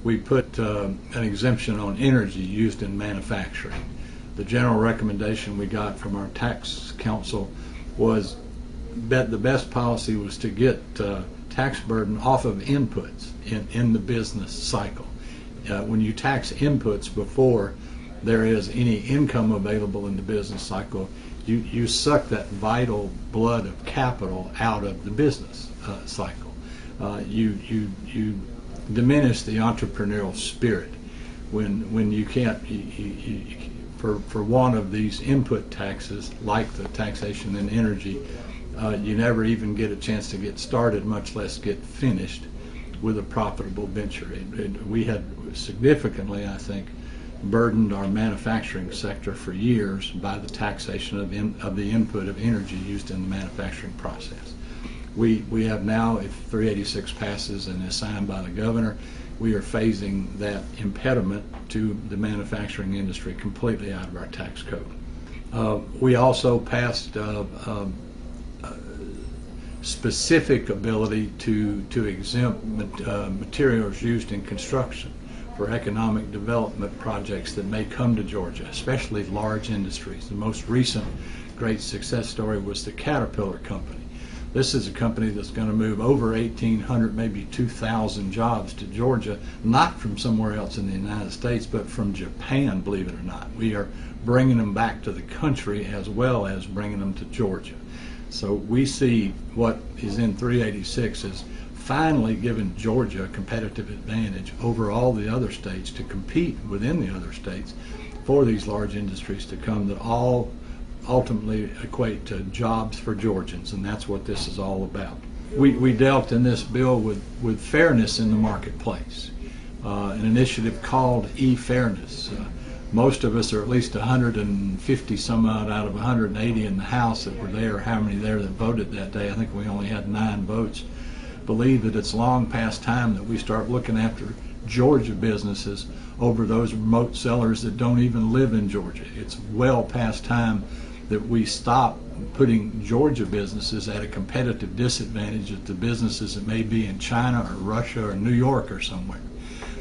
We put an exemption on energy used in manufacturing. The general recommendation we got from our tax council was that the best policy was to get tax burden off of inputs in the business cycle. When you tax inputs before there is any income available in the business cycle, you suck that vital blood of capital out of the business cycle. You diminish the entrepreneurial spirit when you can't, for one of these input taxes, like the taxation in energy, you never even get a chance to get started, much less get finished with a profitable venture. We had significantly, I think, burdened our manufacturing sector for years by the taxation of the input of energy used in the manufacturing process. We have now, if 386 passes and is signed by the governor, we are phasing that impediment to the manufacturing industry completely out of our tax code. We also passed specific ability to exempt materials used in construction for economic development projects that may come to Georgia, especially large industries. The most recent great success story was the Caterpillar company. This is a company that's going to move over 1,800, maybe 2,000 jobs to Georgia, not from somewhere else in the United States, but from Japan, believe it or not. We are bringing them back to the country as well as bringing them to Georgia. So we see what is in 386 as finally giving Georgia a competitive advantage over all the other states to compete within the other states for these large industries to come that all ultimately equate to jobs for Georgians, and that's what this is all about. We dealt in this bill with fairness in the marketplace, an initiative called e-fairness. Most of us, or at least 150 some odd out of 180 in the House that were there, how many there that voted that day, I think we only had 9 votes, believe that it's long past time that we start looking after Georgia businesses over those remote sellers that don't even live in Georgia. It's well past time that we stop putting Georgia businesses at a competitive disadvantage of the businesses that may be in China or Russia or New York or somewhere.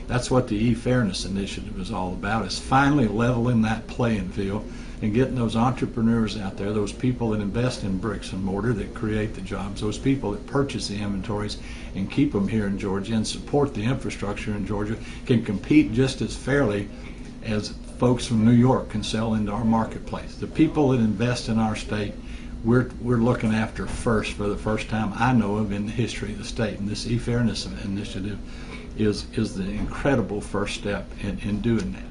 That's what the e-fairness initiative is all about, is finally leveling that playing field and getting those entrepreneurs out there, those people that invest in bricks and mortar, that create the jobs, those people that purchase the inventories and keep them here in Georgia and support the infrastructure in Georgia, can compete just as fairly as folks from New York can sell into our marketplace. The people that invest in our state, we're looking after first, for the first time I know of in the history of the state. And this e-fairness initiative is the incredible first step in doing that.